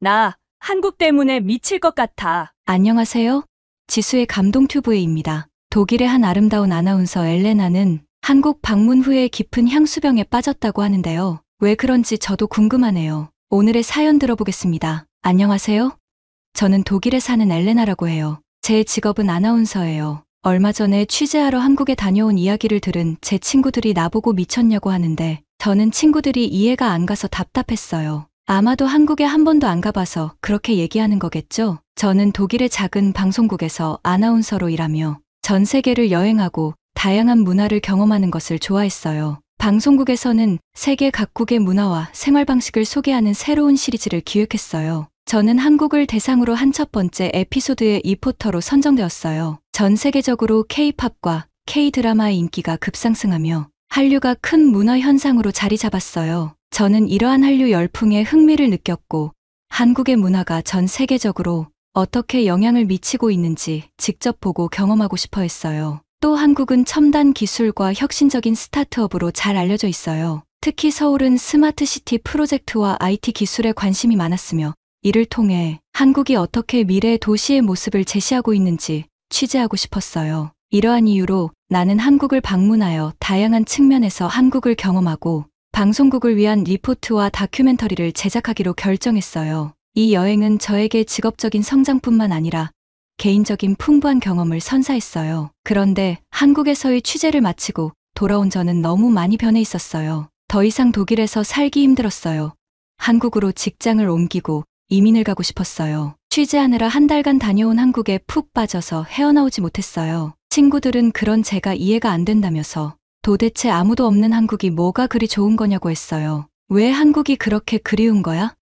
나 한국 때문에 미칠 것 같아. 안녕하세요. 지수의 감동튜브에입니다. 독일의 한 아름다운 아나운서 엘레나는 한국 방문 후에 깊은 향수병에 빠졌다고 하는데요. 왜 그런지 저도 궁금하네요. 오늘의 사연 들어보겠습니다. 안녕하세요. 저는 독일에 사는 엘레나라고 해요. 제 직업은 아나운서예요. 얼마 전에 취재하러 한국에 다녀온 이야기를 들은 제 친구들이 나보고 미쳤냐고 하는데 저는 친구들이 이해가 안 가서 답답했어요. 아마도 한국에 한 번도 안 가봐서 그렇게 얘기하는 거겠죠? 저는 독일의 작은 방송국에서 아나운서로 일하며 전 세계를 여행하고 다양한 문화를 경험하는 것을 좋아했어요. 방송국에서는 세계 각국의 문화와 생활 방식을 소개하는 새로운 시리즈를 기획했어요. 저는 한국을 대상으로 한 첫 번째 에피소드의 리포터로 선정되었어요. 전 세계적으로 K-팝과 K-드라마의 인기가 급상승하며 한류가 큰 문화 현상으로 자리 잡았어요. 저는 이러한 한류 열풍에 흥미를 느꼈고 한국의 문화가 전 세계적으로 어떻게 영향을 미치고 있는지 직접 보고 경험하고 싶어 했어요. 또 한국은 첨단 기술과 혁신적인 스타트업으로 잘 알려져 있어요. 특히 서울은 스마트시티 프로젝트와 IT 기술에 관심이 많았으며 이를 통해 한국이 어떻게 미래 도시의 모습을 제시하고 있는지 취재하고 싶었어요. 이러한 이유로 나는 한국을 방문하여 다양한 측면에서 한국을 경험하고 방송국을 위한 리포트와 다큐멘터리를 제작하기로 결정했어요. 이 여행은 저에게 직업적인 성장뿐만 아니라 개인적인 풍부한 경험을 선사했어요. 그런데 한국에서의 취재를 마치고 돌아온 저는 너무 많이 변해 있었어요. 더 이상 독일에서 살기 힘들었어요. 한국으로 직장을 옮기고 이민을 가고 싶었어요. 취재하느라 한 달간 다녀온 한국에 푹 빠져서 헤어나오지 못했어요. 친구들은 그런 제가 이해가 안 된다면서 도대체 아무도 없는 한국이 뭐가 그리 좋은 거냐고 했어요. 왜 한국이 그렇게 그리운 거야?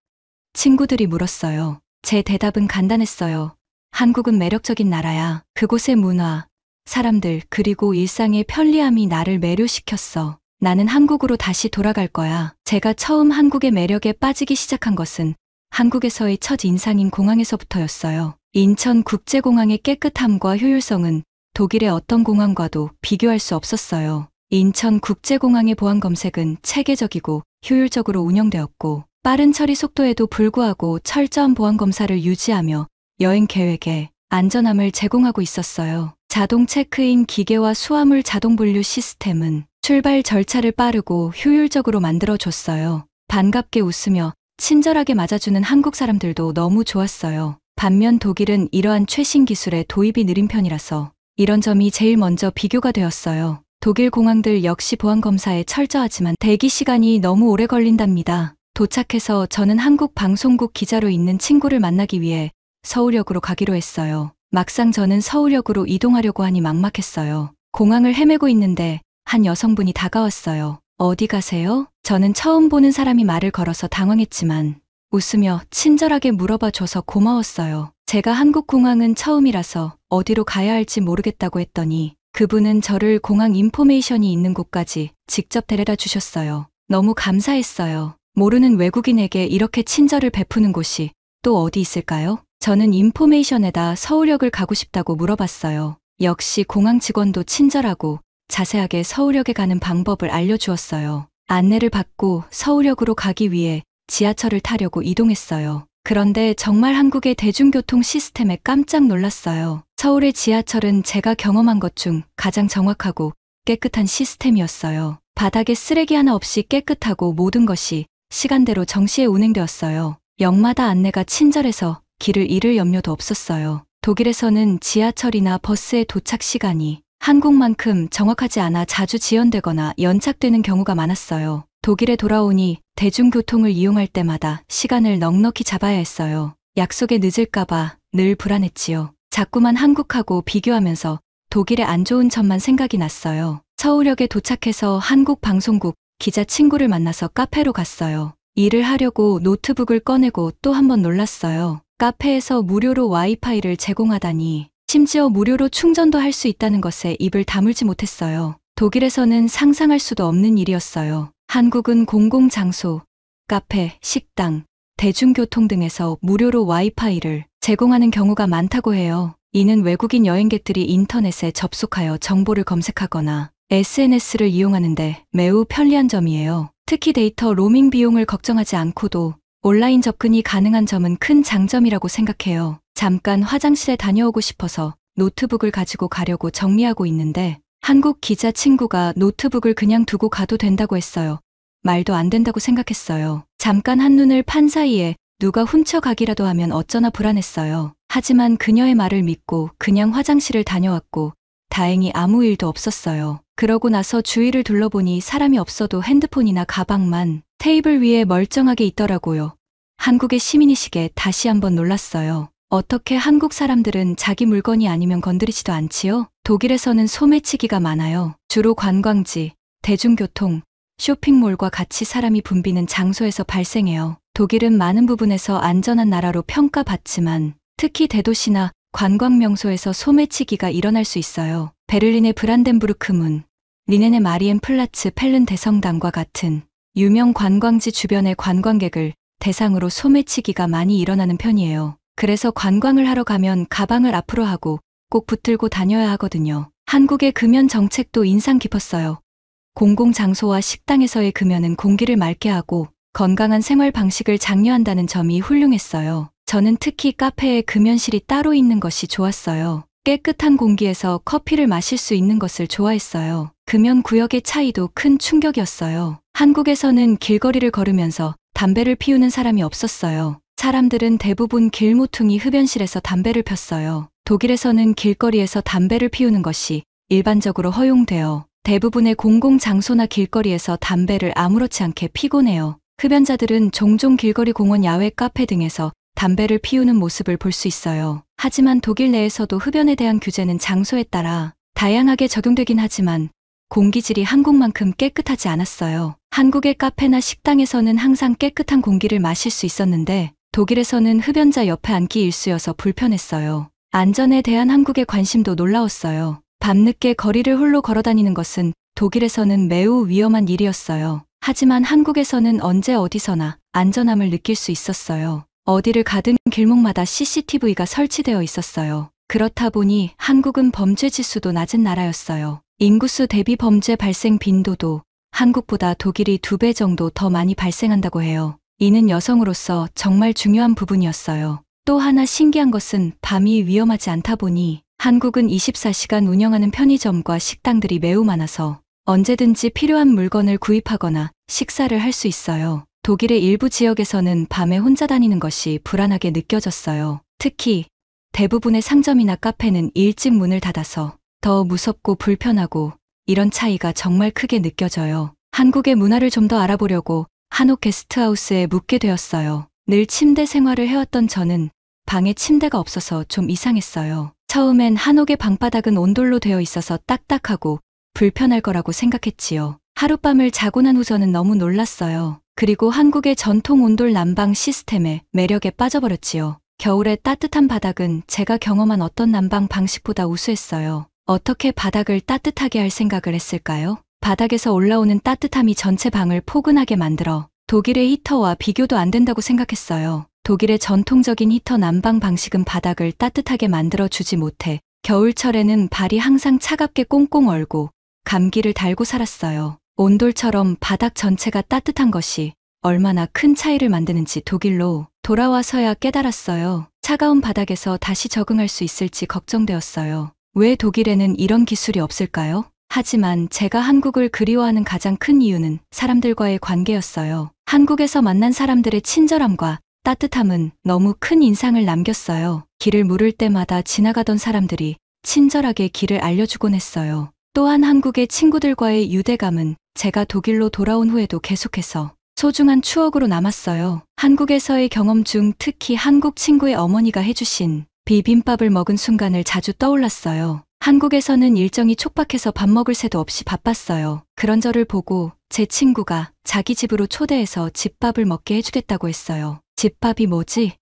친구들이 물었어요. 제 대답은 간단했어요. 한국은 매력적인 나라야. 그곳의 문화, 사람들, 그리고 일상의 편리함이 나를 매료시켰어. 나는 한국으로 다시 돌아갈 거야. 제가 처음 한국의 매력에 빠지기 시작한 것은 한국에서의 첫 인상인 공항에서부터였어요. 인천국제공항의 깨끗함과 효율성은 독일의 어떤 공항과도 비교할 수 없었어요. 인천국제공항의 보안 검색은 체계적이고 효율적으로 운영되었고 빠른 처리 속도에도 불구하고 철저한 보안 검사를 유지하며 여행 계획에 안전함을 제공하고 있었어요. 자동 체크인 기계와 수화물 자동 분류 시스템은 출발 절차를 빠르고 효율적으로 만들어줬어요. 반갑게 웃으며 친절하게 맞아주는 한국 사람들도 너무 좋았어요. 반면 독일은 이러한 최신 기술의 도입이 느린 편이라서 이런 점이 제일 먼저 비교가 되었어요. 독일 공항들 역시 보안 검사에 철저하지만 대기 시간이 너무 오래 걸린답니다. 도착해서 저는 한국 방송국 기자로 있는 친구를 만나기 위해 서울역으로 가기로 했어요. 막상 저는 서울역으로 이동하려고 하니 막막했어요. 공항을 헤매고 있는데 한 여성분이 다가왔어요. 어디 가세요? 저는 처음 보는 사람이 말을 걸어서 당황했지만 웃으며 친절하게 물어봐 줘서 고마웠어요. 제가 한국 공항은 처음이라서 어디로 가야 할지 모르겠다고 했더니 그분은 저를 공항 인포메이션이 있는 곳까지 직접 데려다 주셨어요. 너무 감사했어요. 모르는 외국인에게 이렇게 친절을 베푸는 곳이 또 어디 있을까요? 저는 인포메이션에다 서울역을 가고 싶다고 물어봤어요. 역시 공항 직원도 친절하고 자세하게 서울역에 가는 방법을 알려주었어요. 안내를 받고 서울역으로 가기 위해 지하철을 타려고 이동했어요. 그런데 정말 한국의 대중교통 시스템에 깜짝 놀랐어요. 서울의 지하철은 제가 경험한 것 중 가장 정확하고 깨끗한 시스템이었어요. 바닥에 쓰레기 하나 없이 깨끗하고 모든 것이 시간대로 정시에 운행되었어요. 역마다 안내가 친절해서 길을 잃을 염려도 없었어요. 독일에서는 지하철이나 버스의 도착 시간이 한국만큼 정확하지 않아 자주 지연되거나 연착되는 경우가 많았어요. 독일에 돌아오니 대중교통을 이용할 때마다 시간을 넉넉히 잡아야 했어요. 약속에 늦을까봐 늘 불안했지요. 자꾸만 한국하고 비교하면서 독일의 안 좋은 점만 생각이 났어요. 서울역에 도착해서 한국 방송국 기자 친구를 만나서 카페로 갔어요. 일을 하려고 노트북을 꺼내고 또 한 번 놀랐어요. 카페에서 무료로 와이파이를 제공하다니 심지어 무료로 충전도 할 수 있다는 것에 입을 다물지 못했어요. 독일에서는 상상할 수도 없는 일이었어요. 한국은 공공장소, 카페, 식당, 대중교통 등에서 무료로 와이파이를 제공하는 경우가 많다고 해요. 이는 외국인 여행객들이 인터넷에 접속하여 정보를 검색하거나 SNS를 이용하는데 매우 편리한 점이에요. 특히 데이터 로밍 비용을 걱정하지 않고도 온라인 접근이 가능한 점은 큰 장점이라고 생각해요. 잠깐 화장실에 다녀오고 싶어서 노트북을 가지고 가려고 정리하고 있는데 한국 기자 친구가 노트북을 그냥 두고 가도 된다고 했어요. 말도 안 된다고 생각했어요. 잠깐 한눈을 판 사이에 누가 훔쳐가기라도 하면 어쩌나 불안했어요. 하지만 그녀의 말을 믿고 그냥 화장실을 다녀왔고 다행히 아무 일도 없었어요. 그러고 나서 주위를 둘러보니 사람이 없어도 핸드폰이나 가방만 테이블 위에 멀쩡하게 있더라고요. 한국의 시민의식에 다시 한번 놀랐어요. 어떻게 한국 사람들은 자기 물건이 아니면 건드리지도 않지요? 독일에서는 소매치기가 많아요. 주로 관광지, 대중교통, 쇼핑몰과 같이 사람이 붐비는 장소에서 발생해요. 독일은 많은 부분에서 안전한 나라로 평가받지만 특히 대도시나 관광 명소에서 소매치기가 일어날 수 있어요. 베를린의 브란덴부르크 문, 리넨의 마리엔플라츠 펠른 대성당과 같은 유명 관광지 주변의 관광객을 대상으로 소매치기가 많이 일어나는 편이에요. 그래서 관광을 하러 가면 가방을 앞으로 하고 꼭 붙들고 다녀야 하거든요. 한국의 금연 정책도 인상 깊었어요. 공공장소와 식당에서의 금연은 공기를 맑게 하고 건강한 생활 방식을 장려한다는 점이 훌륭했어요. 저는 특히 카페에 금연실이 따로 있는 것이 좋았어요. 깨끗한 공기에서 커피를 마실 수 있는 것을 좋아했어요. 금연 구역의 차이도 큰 충격이었어요. 한국에서는 길거리를 걸으면서 담배를 피우는 사람이 없었어요. 사람들은 대부분 길모퉁이 흡연실에서 담배를 폈어요. 독일에서는 길거리에서 담배를 피우는 것이 일반적으로 허용되어 대부분의 공공장소나 길거리에서 담배를 아무렇지 않게 피곤 해요. 흡연자들은 종종 길거리 공원 야외 카페 등에서 담배를 피우는 모습을 볼 수 있어요. 하지만 독일 내에서도 흡연에 대한 규제는 장소에 따라 다양하게 적용되긴 하지만 공기질이 한국만큼 깨끗하지 않았어요. 한국의 카페나 식당에서는 항상 깨끗한 공기를 마실 수 있었는데 독일에서는 흡연자 옆에 앉기 일쑤여서 불편했어요. 안전에 대한 한국의 관심도 놀라웠어요. 밤늦게 거리를 홀로 걸어다니는 것은 독일에서는 매우 위험한 일이었어요. 하지만 한국에서는 언제 어디서나 안전함을 느낄 수 있었어요. 어디를 가든 길목마다 CCTV가 설치되어 있었어요. 그렇다 보니 한국은 범죄 지수도 낮은 나라였어요. 인구수 대비 범죄 발생 빈도도 한국보다 독일이 2배 정도 더 많이 발생한다고 해요. 이는 여성으로서 정말 중요한 부분이었어요. 또 하나 신기한 것은 밤이 위험하지 않다 보니 한국은 24시간 운영하는 편의점과 식당들이 매우 많아서 언제든지 필요한 물건을 구입하거나 식사를 할 수 있어요. 독일의 일부 지역에서는 밤에 혼자 다니는 것이 불안하게 느껴졌어요. 특히 대부분의 상점이나 카페는 일찍 문을 닫아서 더 무섭고 불편하고 이런 차이가 정말 크게 느껴져요. 한국의 문화를 좀 더 알아보려고 한옥 게스트하우스에 묵게 되었어요. 늘 침대 생활을 해왔던 저는 방에 침대가 없어서 좀 이상했어요. 처음엔 한옥의 방바닥은 온돌로 되어 있어서 딱딱하고 불편할 거라고 생각했지요. 하룻밤을 자고 난 후 저는 너무 놀랐어요. 그리고 한국의 전통 온돌 난방 시스템의 매력에 빠져버렸지요. 겨울에 따뜻한 바닥은 제가 경험한 어떤 난방 방식보다 우수했어요. 어떻게 바닥을 따뜻하게 할 생각을 했을까요? 바닥에서 올라오는 따뜻함이 전체 방을 포근하게 만들어 독일의 히터와 비교도 안 된다고 생각했어요. 독일의 전통적인 히터 난방 방식은 바닥을 따뜻하게 만들어 주지 못해 겨울철에는 발이 항상 차갑게 꽁꽁 얼고 감기를 달고 살았어요. 온돌처럼 바닥 전체가 따뜻한 것이 얼마나 큰 차이를 만드는지 독일로 돌아와서야 깨달았어요. 차가운 바닥에서 다시 적응할 수 있을지 걱정되었어요. 왜 독일에는 이런 기술이 없을까요? 하지만 제가 한국을 그리워하는 가장 큰 이유는 사람들과의 관계였어요. 한국에서 만난 사람들의 친절함과 따뜻함은 너무 큰 인상을 남겼어요. 길을 물을 때마다 지나가던 사람들이 친절하게 길을 알려주곤 했어요. 또한 한국의 친구들과의 유대감은 제가 독일로 돌아온 후에도 계속해서 소중한 추억으로 남았어요. 한국에서의 경험 중 특히 한국 친구의 어머니가 해주신 비빔밥을 먹은 순간을 자주 떠올랐어요. 한국에서는 일정이 촉박해서 밥 먹을 새도 없이 바빴어요. 그런 저를 보고 제 친구가 자기 집으로 초대해서 집밥을 먹게 해주겠다고 했어요. 집밥이 뭐지?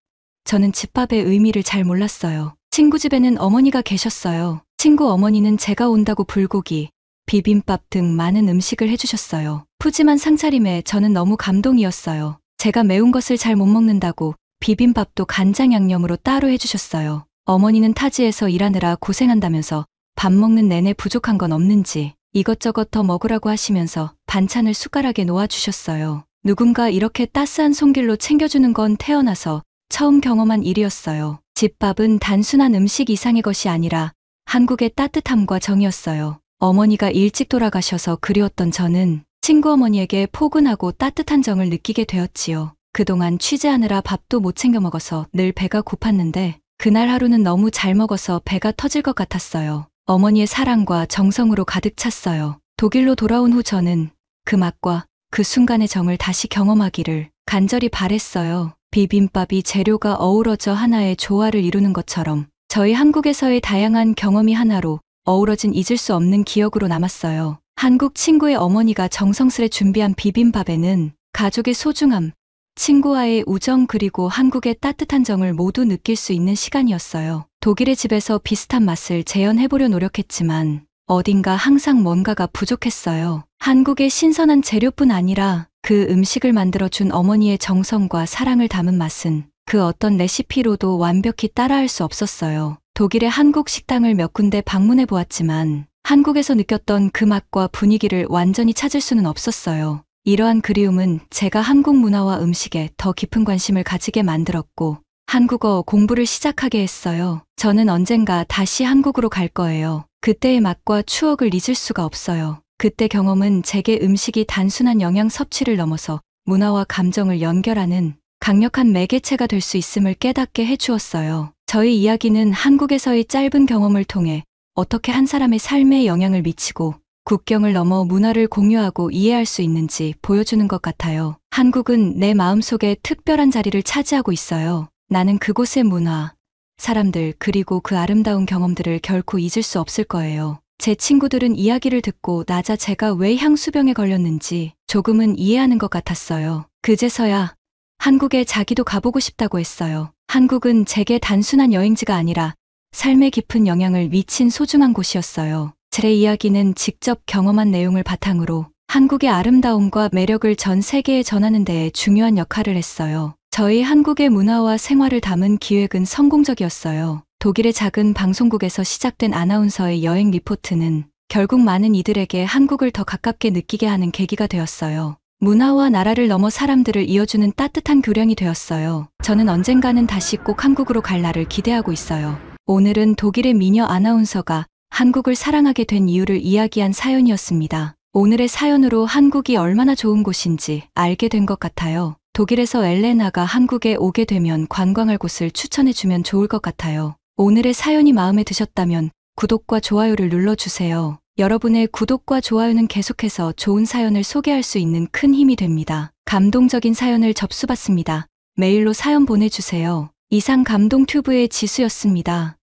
저는 집밥의 의미를 잘 몰랐어요. 친구 집에는 어머니가 계셨어요. 친구 어머니는 제가 온다고 불고기, 비빔밥 등 많은 음식을 해주셨어요. 푸짐한 상차림에 저는 너무 감동이었어요. 제가 매운 것을 잘 못 먹는다고 비빔밥도 간장 양념으로 따로 해주셨어요. 어머니는 타지에서 일하느라 고생한다면서 밥 먹는 내내 부족한 건 없는지 이것저것 더 먹으라고 하시면서 반찬을 숟가락에 놓아주셨어요. 누군가 이렇게 따스한 손길로 챙겨주는 건 태어나서 처음 경험한 일이었어요. 집밥은 단순한 음식 이상의 것이 아니라 한국의 따뜻함과 정이었어요. 어머니가 일찍 돌아가셔서 그리웠던 저는 친구 어머니에게 포근하고 따뜻한 정을 느끼게 되었지요. 그동안 취재하느라 밥도 못 챙겨 먹어서 늘 배가 고팠는데 그날 하루는 너무 잘 먹어서 배가 터질 것 같았어요. 어머니의 사랑과 정성으로 가득 찼어요. 독일로 돌아온 후 저는 그 맛과 그 순간의 정을 다시 경험하기를 간절히 바랬어요. 비빔밥이 재료가 어우러져 하나의 조화를 이루는 것처럼 저희 한국에서의 다양한 경험이 하나로 어우러진 잊을 수 없는 기억으로 남았어요. 한국 친구의 어머니가 정성스레 준비한 비빔밥에는 가족의 소중함, 친구와의 우정 그리고 한국의 따뜻한 정을 모두 느낄 수 있는 시간이었어요. 독일의 집에서 비슷한 맛을 재현해보려 노력했지만 어딘가 항상 뭔가가 부족했어요. 한국의 신선한 재료뿐 아니라 그 음식을 만들어준 어머니의 정성과 사랑을 담은 맛은 그 어떤 레시피로도 완벽히 따라할 수 없었어요. 독일의 한국 식당을 몇 군데 방문해 보았지만 한국에서 느꼈던 그 맛과 분위기를 완전히 찾을 수는 없었어요. 이러한 그리움은 제가 한국 문화와 음식에 더 깊은 관심을 가지게 만들었고 한국어 공부를 시작하게 했어요. 저는 언젠가 다시 한국으로 갈 거예요. 그때의 맛과 추억을 잊을 수가 없어요. 그때 경험은 제게 음식이 단순한 영양 섭취를 넘어서 문화와 감정을 연결하는 강력한 매개체가 될 수 있음을 깨닫게 해주었어요. 저희 이야기는 한국에서의 짧은 경험을 통해 어떻게 한 사람의 삶에 영향을 미치고 국경을 넘어 문화를 공유하고 이해할 수 있는지 보여주는 것 같아요. 한국은 내 마음속에 특별한 자리를 차지하고 있어요. 나는 그곳의 문화, 사람들 그리고 그 아름다운 경험들을 결코 잊을 수 없을 거예요. 제 친구들은 이야기를 듣고 나자 제가 왜 향수병에 걸렸는지 조금은 이해하는 것 같았어요. 그제서야 한국에 자기도 가보고 싶다고 했어요. 한국은 제게 단순한 여행지가 아니라 삶에 깊은 영향을 미친 소중한 곳이었어요. 제 이야기는 직접 경험한 내용을 바탕으로 한국의 아름다움과 매력을 전 세계에 전하는 데에 중요한 역할을 했어요. 저희 한국의 문화와 생활을 담은 기획은 성공적이었어요. 독일의 작은 방송국에서 시작된 아나운서의 여행 리포트는 결국 많은 이들에게 한국을 더 가깝게 느끼게 하는 계기가 되었어요. 문화와 나라를 넘어 사람들을 이어주는 따뜻한 교량이 되었어요. 저는 언젠가는 다시 꼭 한국으로 갈 날을 기대하고 있어요. 오늘은 독일의 미녀 아나운서가 한국을 사랑하게 된 이유를 이야기한 사연이었습니다. 오늘의 사연으로 한국이 얼마나 좋은 곳인지 알게 된 것 같아요. 독일에서 엘레나가 한국에 오게 되면 관광할 곳을 추천해주면 좋을 것 같아요. 오늘의 사연이 마음에 드셨다면 구독과 좋아요를 눌러주세요. 여러분의 구독과 좋아요는 계속해서 좋은 사연을 소개할 수 있는 큰 힘이 됩니다. 감동적인 사연을 접수받습니다. 메일로 사연 보내주세요. 이상 감동튜브의 지수였습니다.